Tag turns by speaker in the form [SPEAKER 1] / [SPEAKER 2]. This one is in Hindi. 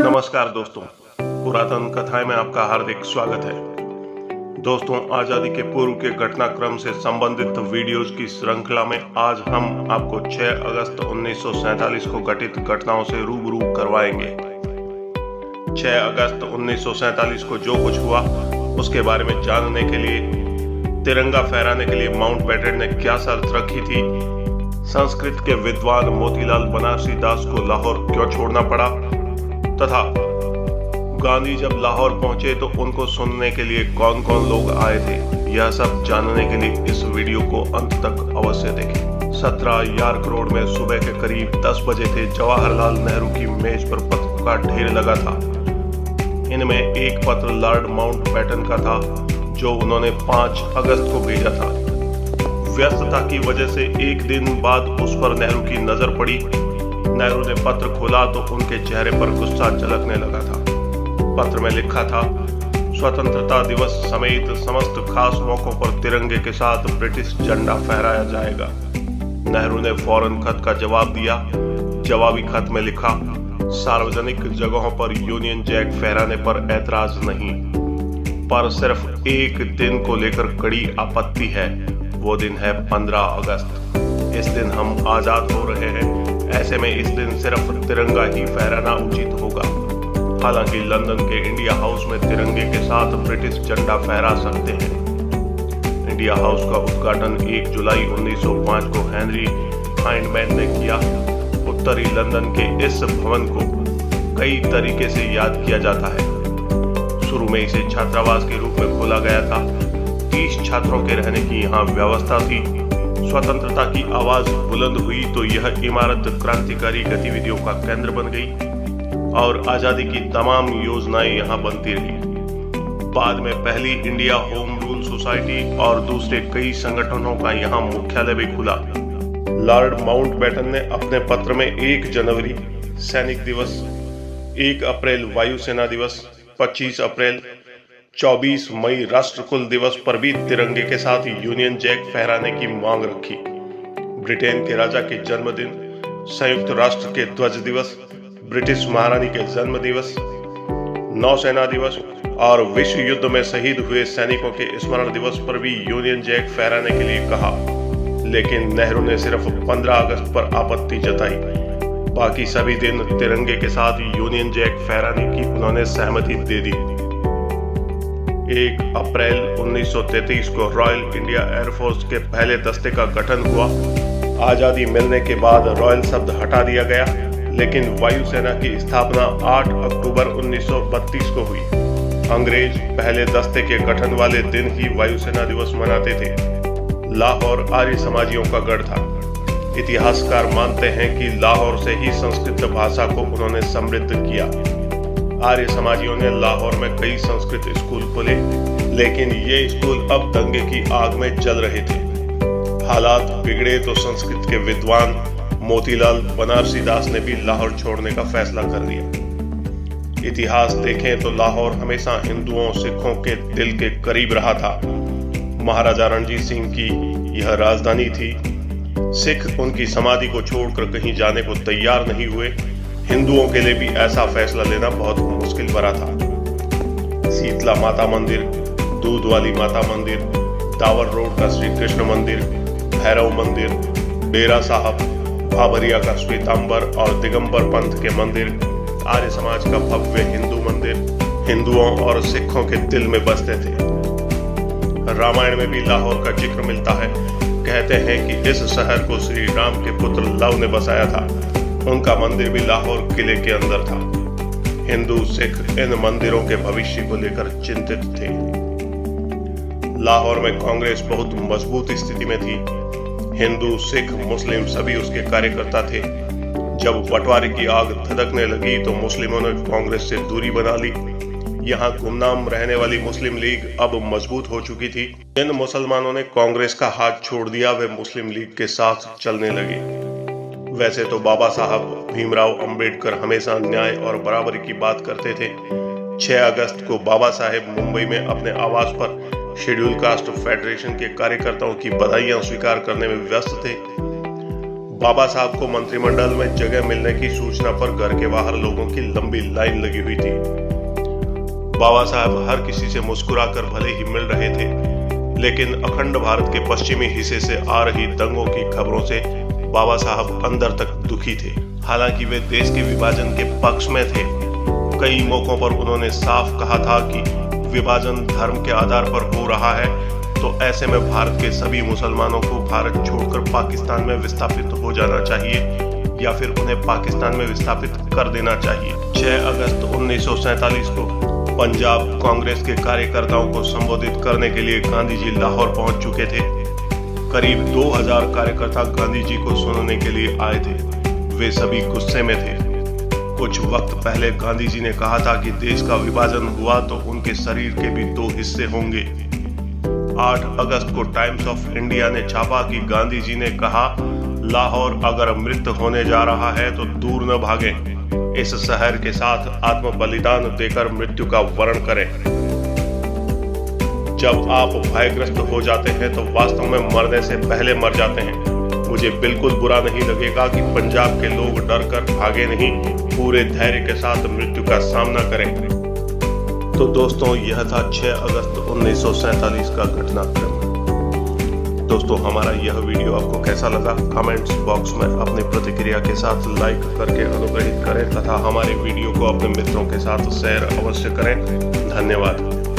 [SPEAKER 1] नमस्कार दोस्तों, पुरातन कथाएं में आपका हार्दिक स्वागत है। दोस्तों, आजादी के पूर्व के घटनाक्रम से संबंधित वीडियोस की श्रृंखला में आज हम आपको 6 अगस्त 1947 को घटित घटनाओं से रूबरू करवाएंगे। 6 अगस्त 1947 को जो कुछ हुआ उसके बारे में जानने के लिए, तिरंगा फहराने के लिए माउंटबेटन ने क्या शर्त रखी थी, संस्कृत के विद्वान मोतीलाल बनारसी दास को लाहौर क्यों छोड़ना पड़ा, तथा गांधी जब लाहौर पहुंचे तो उनको सुनने के लिए कौन कौन लोग आए थे, यह सब जानने के लिए इस वीडियो को अंत तक अवश्य देखें। 17 यार्क रोड में सुबह के करीब 10 बजे थे। जवाहरलाल नेहरू की मेज पर पत्रों का ढेर लगा था। इनमें एक पत्र लॉर्ड माउंटबेटन का था जो उन्होंने 5 अगस्त को भेजा था। व्यस्तता की वजह से एक दिन बाद उस पर नेहरू की नजर पड़ी। नेहरू ने पत्र खोला तो उनके चेहरे पर गुस्सा झलकने लगा था। पत्र में लिखा था, स्वतंत्रता दिवस समेत समस्त खास मौकों पर तिरंगे के साथ ब्रिटिश झंडा फहराया जाएगा। नेहरू ने फौरन खत का जवाब दिया। जवाबी खत में लिखा, सार्वजनिक जगहों पर यूनियन जैक फहराने पर ऐतराज नहीं, पर सिर्फ एक दिन को लेकर कड़ी आपत्ति है। वो दिन है 15 अगस्त। इस दिन हम आजाद हो रहे हैं। ऐसे में इस दिन सिर्फ तिरंगा ही फहराना उचित होगा। हालांकि लंदन के इंडिया हाउस में तिरंगे के साथ ब्रिटिश झंडा फहरा सकते हैं। इंडिया हाउस का उद्घाटन 1 जुलाई 1905 को हेनरी हाइंडमैन ने किया। उत्तरी लंदन के इस भवन को कई तरीके से याद किया जाता है। शुरू में इसे छात्रावास के रूप में खोला गया था। 30 छात्रों के रहने की यहाँ व्यवस्था थी। स्वतंत्रता की आवाज बुलंद हुई तो यह इमारत क्रांतिकारी गतिविधियों का केंद्र बन गई और आजादी की तमाम योजनाएं यहाँ बनती रही। बाद में पहली इंडिया होम रूल सोसाइटी और दूसरे कई संगठनों का यहाँ मुख्यालय भी खुला। लॉर्ड माउंटबेटन ने अपने पत्र में 1 जनवरी सैनिक दिवस, 1 अप्रैल वायुसेना दिवस, 25 अप्रैल, 24 मई राष्ट्रकुल दिवस पर भी तिरंगे के साथ यूनियन जैक फहराने की मांग रखी। ब्रिटेन के राजा के जन्मदिन, संयुक्त राष्ट्र के ध्वज दिवस, ब्रिटिश महारानी के जन्म दिवस, नौसेना दिवस और विश्व युद्ध में शहीद हुए सैनिकों के स्मरण दिवस पर भी यूनियन जैक फहराने के लिए कहा। लेकिन नेहरू ने सिर्फ 15 अगस्त पर आपत्ति जताई। बाकी सभी दिन तिरंगे के साथ यूनियन जैक फहराने की उन्होंने सहमति दे दी। 1 अप्रैल 1933 को रॉयल इंडिया एयरफोर्स के पहले दस्ते का गठन हुआ। आजादी मिलने के बाद रॉयल शब्द हटा दिया गया, लेकिन वायुसेना की स्थापना 8 अक्टूबर 1932 को हुई। अंग्रेज पहले दस्ते के गठन वाले दिन ही वायुसेना दिवस मनाते थे। लाहौर आर्य समाजियों का गढ़ था। इतिहासकार मानते हैं कि लाहौर से ही संस्कृत भाषा को उन्होंने समृद्ध किया। आर्य समाजियों ने लाहौर में कई संस्कृत स्कूल खोले, लेकिन ये स्कूल अब दंगे की आग में जल रहे थे। हालात बिगड़े तो संस्कृत के विद्वान मोतीलाल बनारसी दास ने भी लाहौर छोड़ने का फैसला कर लिया। इतिहास देखें तो लाहौर हमेशा हिंदुओं सिखों के दिल के करीब रहा था। महाराजा रणजीत सिंह की यह राजधानी थी। सिख उनकी समाधि को छोड़कर कहीं जाने को तैयार नहीं हुए। हिंदुओं के लिए भी ऐसा फैसला लेना बहुत मुश्किल भरा था। शीतला माता मंदिर, दूध वाली माता मंदिर, टावर रोड का श्री कृष्ण मंदिर, भैरव मंदिर, बेरा साहब, भाबरिया का श्वेतांबर और दिगंबर पंथ के मंदिर, आर्य समाज का भव्य हिंदू मंदिर हिंदुओं और सिखों के दिल में बसते थे। रामायण में भी लाहौर का जिक्र मिलता है। कहते हैं कि इस शहर को श्री राम के पुत्र लव ने बसाया था। उनका मंदिर भी लाहौर किले के अंदर था। हिंदू सिख इन मंदिरों के भविष्य को लेकर चिंतित थे। लाहौर में कांग्रेस बहुत मजबूत स्थिति में थी। हिंदू सिख मुस्लिम सभी उसके कार्यकर्ता थे। जब बंटवारे की आग धधकने लगी तो मुस्लिमों ने कांग्रेस से दूरी बना ली। यहाँ गुमनाम रहने वाली मुस्लिम लीग अब मजबूत हो चुकी थी। जिन मुसलमानों ने कांग्रेस का हाथ छोड़ दिया वे मुस्लिम लीग के साथ चलने लगे। वैसे तो बाबा साहब भीमराव अंबेडकर हमेशा न्याय और बराबरी की बात करते थे। 6 अगस्त को बाबा साहेब मुंबई में अपने आवास पर शेड्यूल कास्ट फेडरेशन के कार्यकर्ताओं की बधाइयां स्वीकार करने में व्यस्त थे। बाबा साहब को मंत्रिमंडल में जगह मिलने की सूचना पर घर के बाहर लोगों की लंबी लाइन लगी हुई थी। बाबा साहब हर किसी से मुस्कुराकर भले ही मिल रहे थे, लेकिन अखंड भारत के पश्चिमी हिस्से से आ रही दंगों की खबरों से बाबा साहब अंदर तक दुखी थे। हालांकि वे देश के विभाजन के पक्ष में थे। कई मौकों पर उन्होंने साफ कहा था कि विभाजन धर्म के आधार पर हो रहा है, तो ऐसे में भारत के सभी मुसलमानों को भारत छोड़कर पाकिस्तान में विस्थापित हो जाना चाहिए या फिर उन्हें पाकिस्तान में विस्थापित कर देना चाहिए। 6 अगस्त 1947 को पंजाब कांग्रेस के कार्यकर्ताओं को संबोधित करने के लिए गांधी जी लाहौर पहुंच चुके थे। करीब 2000 कार्यकर्ता गांधी जी को सुनने के लिए आए थे। वे सभी गुस्से में थे। कुछ वक्त पहले गांधी जी ने कहा था कि देश का विभाजन हुआ तो उनके शरीर के भी 2 हिस्से होंगे। 8 अगस्त को टाइम्स ऑफ इंडिया ने छापा कि गांधी जी ने कहा, लाहौर अगर मृत होने जा रहा है तो दूर न भागें, इस शहर के साथ आत्म बलिदान देकर मृत्यु का वर्ण करें। जब आप भयग्रस्त हो जाते हैं तो वास्तव में मरने से पहले मर जाते हैं। मुझे बिल्कुल बुरा नहीं लगेगा कि पंजाब के लोग डर कर भागे नहीं, पूरे धैर्य के साथ मृत्यु का सामना करें। तो दोस्तों, यह था 6 अगस्त 1947 का घटनाक्रम। दोस्तों, हमारा यह वीडियो आपको कैसा लगा? कमेंट्स बॉक्स में अपनी प्रतिक्रिया के साथ लाइक करके अनुग्रहित करें तथा हमारे वीडियो को अपने मित्रों के साथ शेयर अवश्य करें। धन्यवाद।